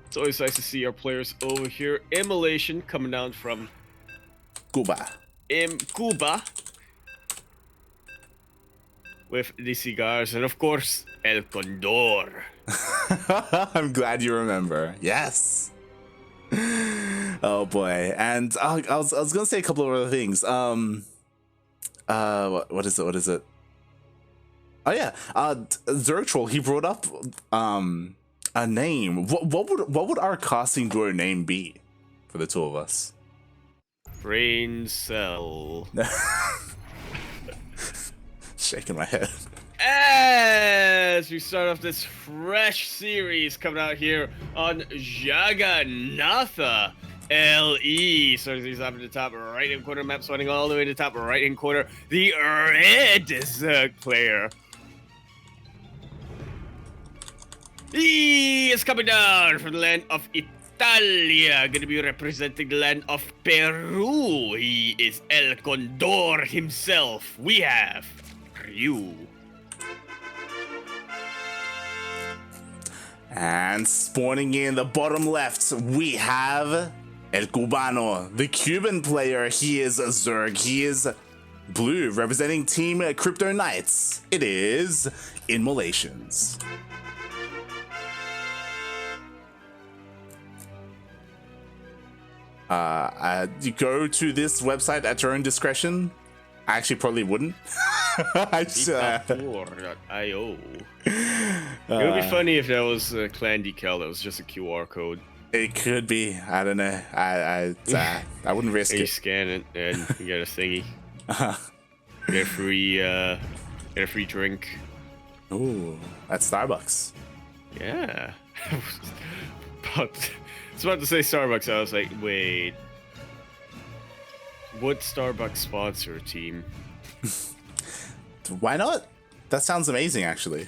It's always nice to see our players over here. InMoLation coming down from Cuba. Cuba with the cigars and of course El Condor. I'm glad you remember. Yes. Oh boy. And I was gonna say a couple of other things. What is it? Oh yeah. Zergtroll, he brought up a name. What would our casting duo name be for the two of us? Brain Cell. Shaking my head. As we start off this fresh series coming out here on Jagannatha LE. So these up in the top right hand corner, map swinging all the way to the top right hand corner. The red Zerg player. He is coming down from the land of Italia, gonna be representing the land of Peru. He is El Condor himself. We have Ryu. And spawning in the bottom left, we have El Cubano, the Cuban player. He is a Zerg. He is blue, representing Team Crypto Knights. It is InMoLaTionS. You go to this website at your own discretion. I actually probably wouldn't. .io. It would be funny if that was a clan decal that was just a QR code. It could be. I don't know. I wouldn't risk and you it. scan it and you get a thingy. Get a free drink. Ooh, at Starbucks. Yeah. But it's about to say Starbucks. I was like, wait. Would Starbucks sponsor a team? Why not? That sounds amazing, actually.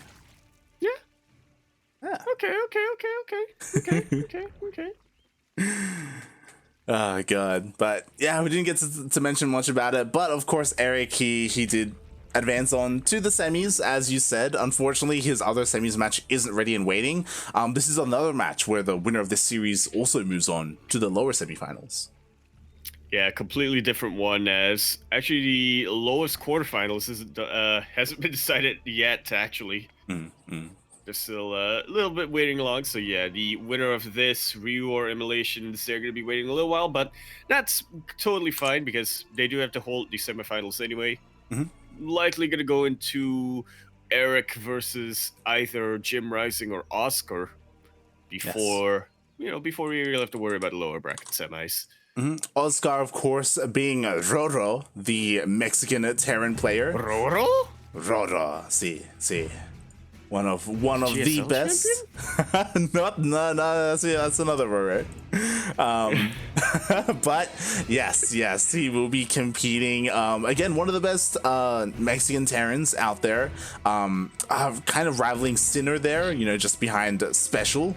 Yeah. Yeah. Okay. Oh god. But yeah, we didn't get to mention much about it. But of course, Eric, he did advance on to the semis, as you said. Unfortunately, his other semis match isn't ready and waiting. This is another match where the winner of this series also moves on to the lower semifinals. Yeah, completely different one. As actually the lowest quarterfinals hasn't been decided yet. Actually, they're still a little bit waiting along. So yeah, the winner of this Ryu or InMoLaTionS, they're going to be waiting a little while, but that's totally fine because they do have to hold the semifinals anyway. Likely going to go into Eric versus either Jim Rising or Oscar before before we really have to worry about the lower bracket semis. Oscar, of course, being Roro, the Mexican Terran player. Roro? Roro, sí. One of the best. No, that's another Roro. But yes, he will be competing. Again, one of the best Mexican Terrans out there. Kind of rivaling Sinner there, just behind Special.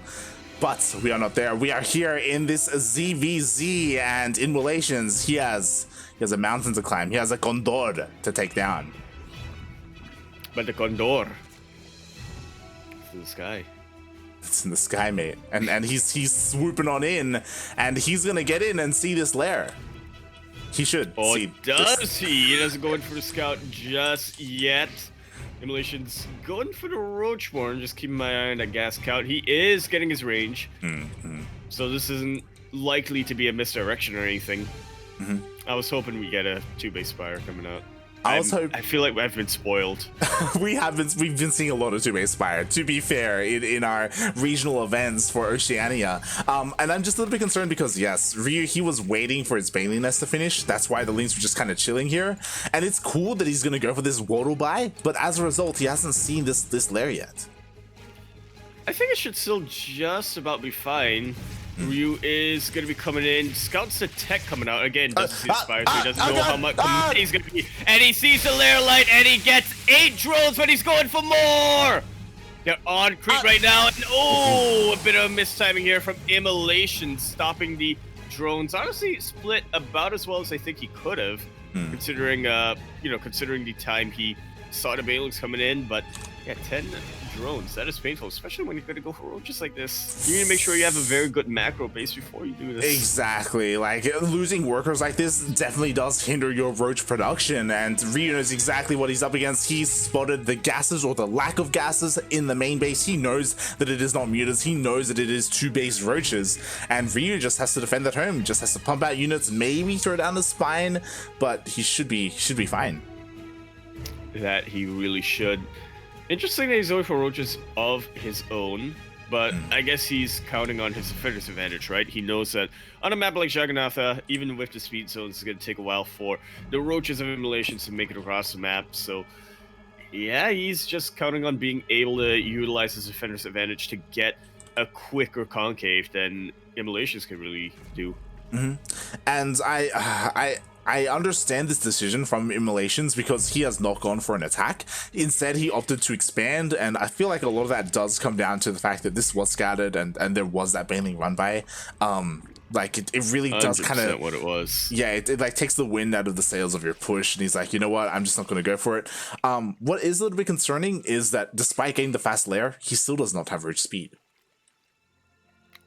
But we are not there. We are here in this ZvZ, and InMoLaTionS, he has a mountain to climb. He has a Condor to take down. But the Condor, it's in the sky. It's in the sky, mate. And he's swooping on in, and he's gonna get in and see this lair. He should. Oh, see does this. he? He doesn't go in for the scout just yet. InMoLaTionS going for the Roachborn, just keeping my eye on that gas count. He is getting his range, so this isn't likely to be a misdirection or anything. I was hoping we get a 2-base Spire coming out. I feel like I've been spoiled. We've been seeing a lot of 2-base Spire, to be fair, in our regional events for Oceania. And I'm just a little bit concerned because, yes, Ryu, he was waiting for his Bailey Nest to finish. That's why the Lynx were just kind of chilling here. And it's cool that he's going to go for this Waddle buy, but as a result, he hasn't seen this lair yet. I think it should still just about be fine. Ryu is going to be coming in. Scouts the tech coming out. Again, doesn't see the Spire, so he doesn't know how much he's going to be. And he sees the lair light, and he gets 8 drones, but he's going for more! They're on creep right now. And a bit of mistiming here from InMoLaTionS, stopping the drones. Honestly, split about as well as I think he could have, considering the time he saw the Balings coming in. But yeah, 10 drones. That is painful, especially when you're going to go for roaches like this. You need to make sure you have a very good macro base before you do this. Exactly. Like, losing workers like this definitely does hinder your roach production, and Ryu knows exactly what he's up against. He's spotted the gases or the lack of gases in the main base. He knows that it is not mutas. He knows that it is 2 base roaches, and Ryu just has to defend at home. Just has to pump out units, maybe throw down the spine, but he should be fine. That he really should. Interesting that he's going for roaches of his own, but I guess he's counting on his defender's advantage, right? He knows that on a map like Jagannatha, even with the speed zones, it's going to take a while for the roaches of immolations to make it across the map. So, yeah, he's just counting on being able to utilize his defender's advantage to get a quicker concave than immolations can really do. And I understand this decision from Immolations because he has not gone for an attack. Instead, he opted to expand, and I feel like a lot of that does come down to the fact that this was scattered and there was that baneling run by. Like, it really does kind of what it was. Yeah, it like takes the wind out of the sails of your push, and he's like, you know what, I'm just not going to go for it. What is a little bit concerning is that despite getting the fast lair, he still does not have roach speed.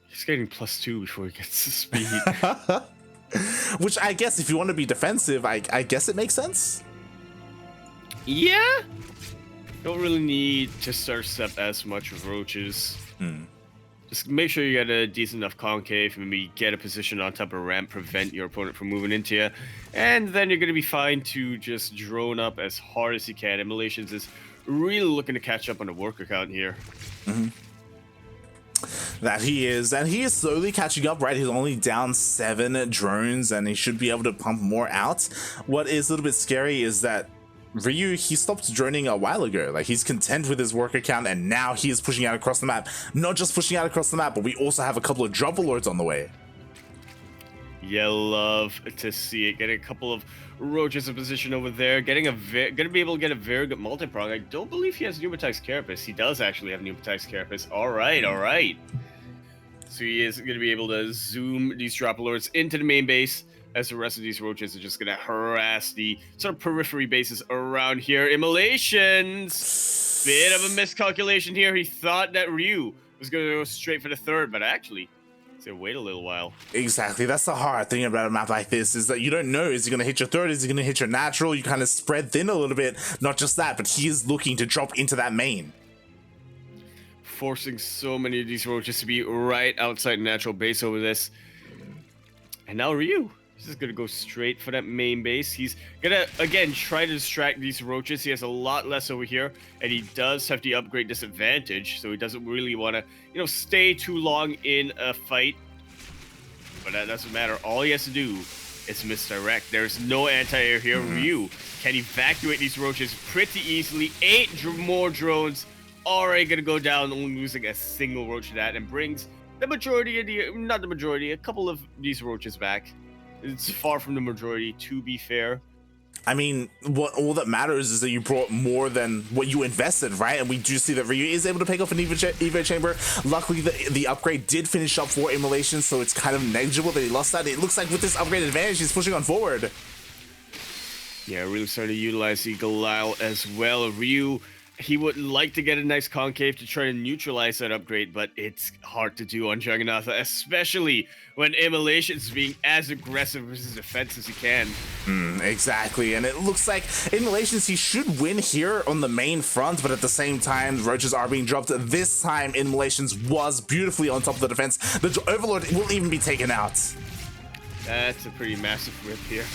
He's getting +2 before he gets the speed. Which I guess if you want to be defensive, I guess it makes sense. Yeah. Don't really need to start step as much with roaches. Just make sure you get a decent enough concave, maybe get a position on top of a ramp, prevent your opponent from moving into you, and then you're going to be fine to just drone up as hard as you can. Immolations is really looking to catch up on the worker count here. That he is, and he is slowly catching up, right? He's only down 7 drones, and he should be able to pump more out. What is a little bit scary is that Ryu, he stopped droning a while ago. Like, he's content with his worker count, and now he is pushing out across the map. Not just pushing out across the map, but we also have a couple of drop alerts on the way. Yeah, love to see it. Getting a couple of roaches in position over there. Getting gonna be able to get a very good multi-prong. I don't believe he has Pneumatics Carapace. He does actually have Pneumatics Carapace. All right. So he is gonna be able to zoom these drop alerts into the main base, as the rest of these roaches are just gonna harass the sort of periphery bases around here. Immolations. Bit of a miscalculation here. He thought that Ryu was gonna go straight for the third, but actually, wait a little while. Exactly. That's the hard thing about a map like this, is that you don't know, is he going to hit your third, is he going to hit your natural? You kind of spread thin a little bit. Not just that, but he is looking to drop into that main, forcing so many of these roaches to be right outside natural base over this. And now Ryu is going to go straight for that main base. He's going to, again, try to distract these roaches. He has a lot less over here, and he does have the upgrade disadvantage, so he doesn't really want to, stay too long in a fight. But that doesn't matter. All he has to do is misdirect. There's no anti-air here. Ryu can evacuate these roaches pretty easily. 8 more drones already going to go down, only losing a single roach to that, and brings the majority of not the majority, a couple of these roaches back. It's far from the majority, to be fair. I mean, what all that matters is that you brought more than what you invested, right? And we do see that Ryu is able to pick up an Evo Chamber. Luckily, the upgrade did finish up for Immolation, so it's kind of negligible that he lost that. It looks like with this upgrade advantage, he's pushing on forward. Yeah, really starting to utilize Eagle Isle as well. Ryu, he would like to get a nice concave to try to neutralize that upgrade, but it's hard to do on Jagannatha, especially when Immolation's being as aggressive with his defense as he can. Exactly, and it looks like Immolations, he should win here on the main front, but at the same time, roaches are being dropped. This time, Immolations was beautifully on top of the defense. The Overlord will even be taken out. That's a pretty massive rip here.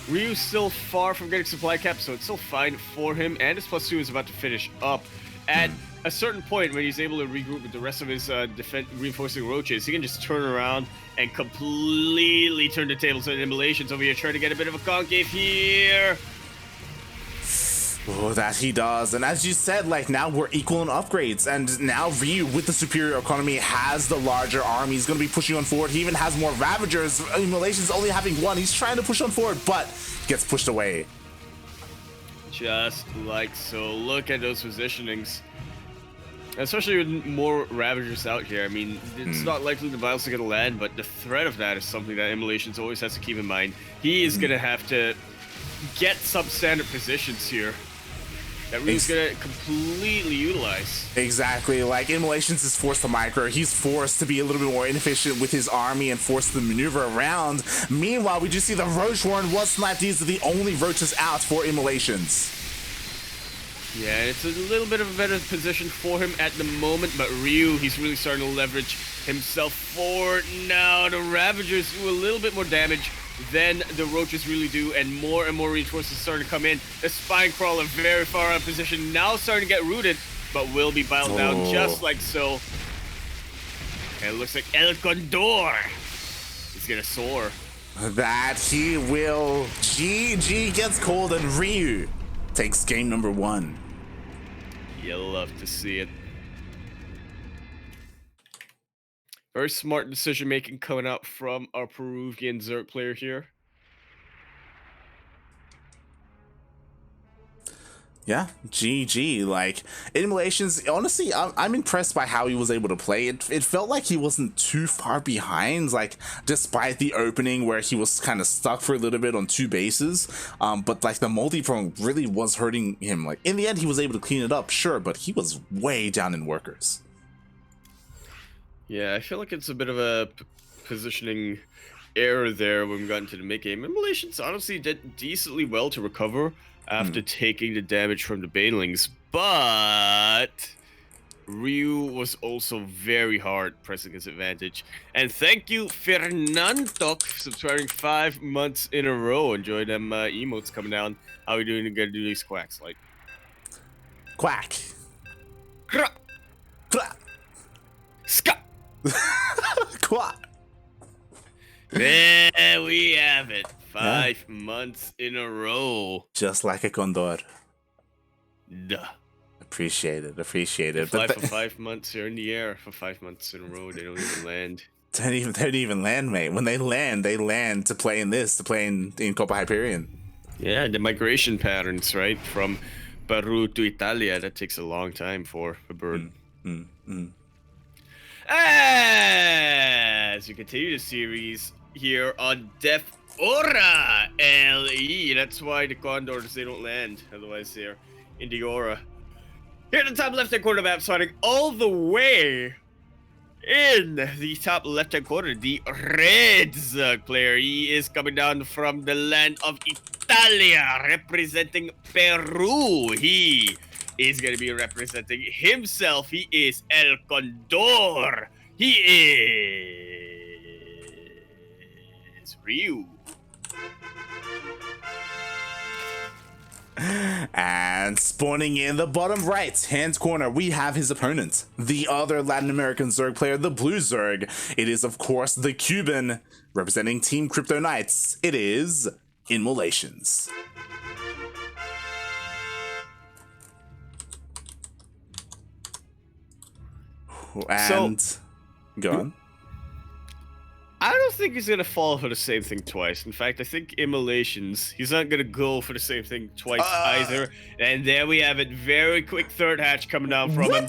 Ryu's still far from getting supply cap, so it's still fine for him, and his +2 is about to finish up. At a certain point, when he's able to regroup with the rest of his reinforcing roaches, he can just turn around and completely turn the tables on Immolations over here, trying to get a bit of a concave here. Oh, that he does. And as you said, like, now we're equal in upgrades, and now Ryu, with the superior economy, has the larger army. He's going to be pushing on forward. He even has more Ravagers. Immolation's only having 1. He's trying to push on forward, but gets pushed away. Just like so. Look at those positionings. Especially with more Ravagers out here. I mean, it's not likely the Vials are going to land, but the threat of that is something that Immolations always has to keep in mind. He is going to have to get substandard positions here. that Ryu's gonna completely utilize. Exactly, like InMoLaTionS is forced to micro, he's forced to be a little bit more inefficient with his army and forced to maneuver around. Meanwhile, we just see the Roach Warren was sniped. These are the only roaches out for InMoLaTionS. Yeah, it's a little bit of a better position for him at the moment, but Ryu, he's really starting to leverage himself forward now. The Ravagers do a little bit more damage than the Roaches really do, and more reinforcements starting to come in. The Spine Crawler very far out of position, now starting to get rooted, but will be bottled down just like so. And it looks like El Condor is gonna soar. That he will. GG gets called, and Ryu takes game number 1. You'll love to see it. Very smart decision making coming out from our Peruvian Zerg player here. Yeah, GG. Like, InMoLaTionS, honestly, I'm impressed by how he was able to play. It felt like he wasn't too far behind, like, despite the opening where he was kind of stuck for a little bit on 2 bases. But, like, the multi-prong really was hurting him. Like, in the end, he was able to clean it up, sure, but he was way down in workers. Yeah, I feel like it's a bit of a positioning error there when we got into the mid-game. InMoLaTionS honestly did decently well to recover after taking the damage from the Banelings, but Ryu was also very hard pressing his advantage. And thank you, Fernando, for subscribing 5 months in a row. Enjoy them emotes coming down. How are we doing to get to do these quacks? Like, quack. Kra! Kra! Ska! Quack. There we have it. 5 months in a row. Just like a condor. Duh. Appreciate it. Appreciate it. Fly for 5 months. They're in the air for 5 months in a row. They don't even land. They don't even land, mate. When they land to play in this, to play in Copa Hyperion. Yeah, the migration patterns, right? From Peru to Italia, that takes a long time for a bird. As we continue the series here on Def Aura LE. That's why the Condors, they don't land. Otherwise, they're in the Aura. Here at the top left-hand corner of the map, starting all the way in the top left-hand corner, the Red Zerg player. He is coming down from the land of Italia, representing Peru. He is going to be representing himself. He is El Condor. He is Ryu. And spawning in the bottom right hand corner, we have his opponent, the other Latin American Zerg player, the Blue Zerg. It is, of course, the Cuban, representing Team Crypto Knights. It is InMoLaTionS. And go on. I don't think he's gonna fall for the same thing twice. In fact, I think InMoLaTionS, he's not gonna go for the same thing twice either. And there we have it. Very quick third hatch coming down from him.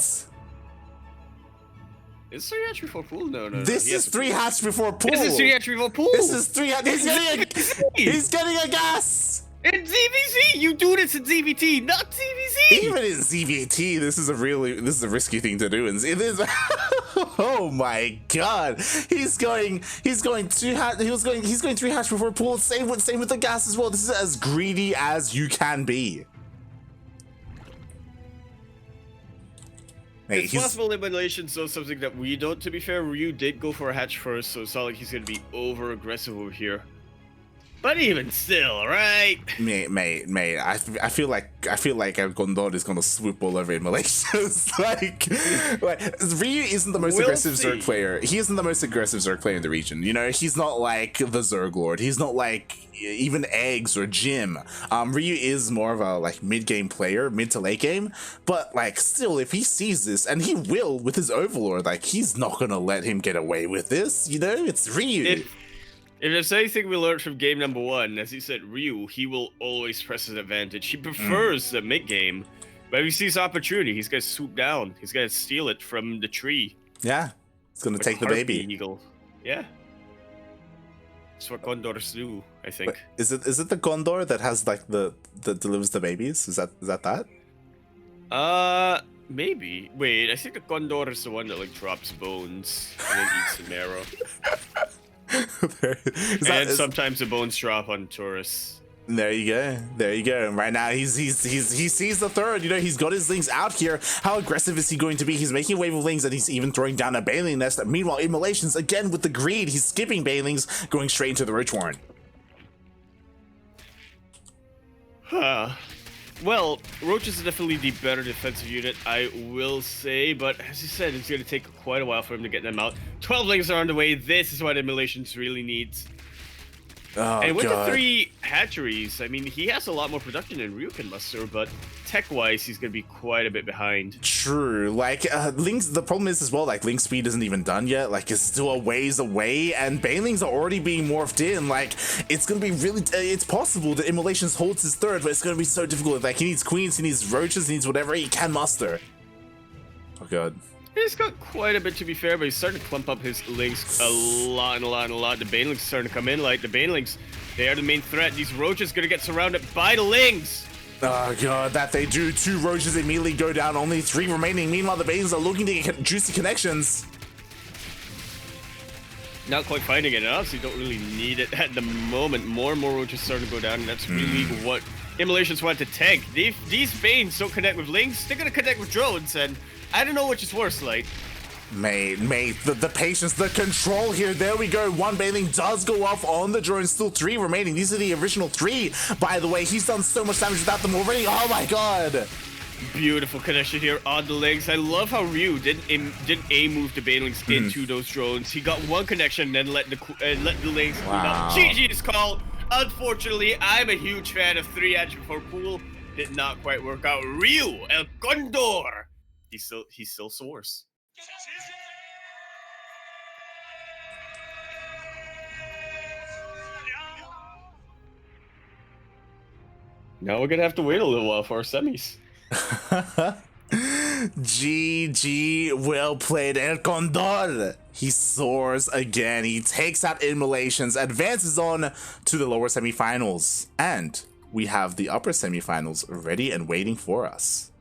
Is 3 hatch before pool? No. This is 3 hatch before pool. This is 3 hatch before pool. This is 3 hatch. He's getting a gas. In ZvZ, you do this in ZvT, not ZvZ. Even in ZvT, this is a risky thing to do. And it is. Oh my god, he's going 2 hatch. He's going 3 hatch before pool. Same with the gas as well. This is as greedy as you can be. It's possible InMoLaTionS does something that we don't. To be fair, Ryu did go for a hatch first, so it's not like he's gonna be over aggressive over here. But even still, right? Mate, I feel like El Condor is gonna swoop all over InMoLaTionS. like Ryu isn't the most aggressive Zerg player. He isn't the most aggressive Zerg player in the region. You know, he's not like the Zerg Lord. He's not like even Eggs or Jim. Ryu is more of a like mid-game player, mid to late game. But like still, if he sees this, and he will with his Overlord, like he's not gonna let him get away with this. You know, it's Ryu. If there's anything we learned from game number 1, as he said, Ryu, he will always press his advantage. He prefers the mid-game, but if he sees opportunity, he's going to swoop down. He's going to steal it from the tree. Yeah, he's going to take the baby. Eagle. Yeah. That's what condors do, I think. But is it the condor that has like that delivers the babies? Is that? Maybe. Wait, I think the Condor is the one that like drops bones and then eats the marrow. And sometimes the bones drop on tourists. There you go. There you go. And right now he sees the third. You know, he's got his Lings out here. How aggressive is he going to be? He's making a wave of Lings and he's even throwing down a Baneling nest. Meanwhile, InMoLaTionS again with the greed. He's skipping Banelings, going straight into the Roach Warren. Well, Roach is definitely the better defensive unit, I will say, but as you said, it's going to take quite a while for him to get them out. 12 Lings are on the way. This is what InMoLaTionS really needs. Oh, and with God. the 3 hatcheries, I mean, he has a lot more production than Ryu can muster, but tech-wise, he's going to be quite a bit behind. True. Like, Link's, the problem is as well, like, Link speed isn't even done yet. Like, it's still a ways away, and Banelings are already being morphed in. Like, it's going to be really, it's possible that InMoLaTionS holds his third, but it's going to be so difficult. Like, he needs queens, he needs roaches, he needs whatever he can muster. Oh, God. He's got quite a bit, to be fair, but he's starting to clump up his Lings a lot. The Banelings starting to come in. Like, the Banelings, they are the main threat. These roaches going to get surrounded by the Lings. Oh, God, that they do. 2 roaches immediately go down, only 3 remaining. Meanwhile, the Banelings are looking to get juicy connections. Not quite finding it enough, so you don't really need it at the moment. More and more roaches starting to go down, and that's really what InMoLaTionS want to tank. These Banes don't connect with Lings, they're going to connect with drones, and I don't know which is worse, like. Mate, the patience, the control here. There we go. 1 Baneling does go off on the drone. Still 3 remaining. These are the original 3, by the way. He's done so much damage without them already. Oh my God. Beautiful connection here on the Lings. I love how Ryu didn't A-move the Banelings into those drones. He got 1 connection, then let the Lings move up. GG's call. Unfortunately, I'm a huge fan of 3 edge before pool. Did not quite work out. Ryu, El Condor. He still soars. Now we're gonna have to wait a little while for our semis. GG, well played, El Condor. He soars again. He takes out InMoLaTionS, advances on to the lower semifinals, and we have the upper semifinals ready and waiting for us.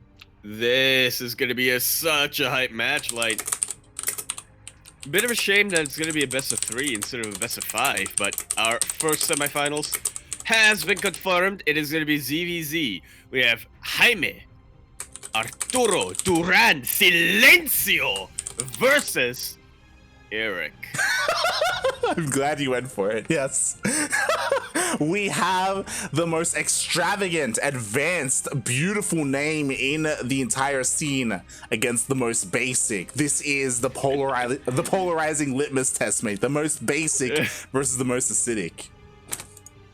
This is going to be such a hype match. Like, bit of a shame that it's going to be a best of 3 instead of a best of 5, but our first semifinals has been confirmed. It is going to be ZvZ. We have Jaime, Arturo, Duran, Silencio versus Eric. I'm glad you went for it. Yes. We have the most extravagant, advanced, beautiful name in the entire scene against the most basic. This is the polarizing litmus test, mate. The most basic versus the most acidic.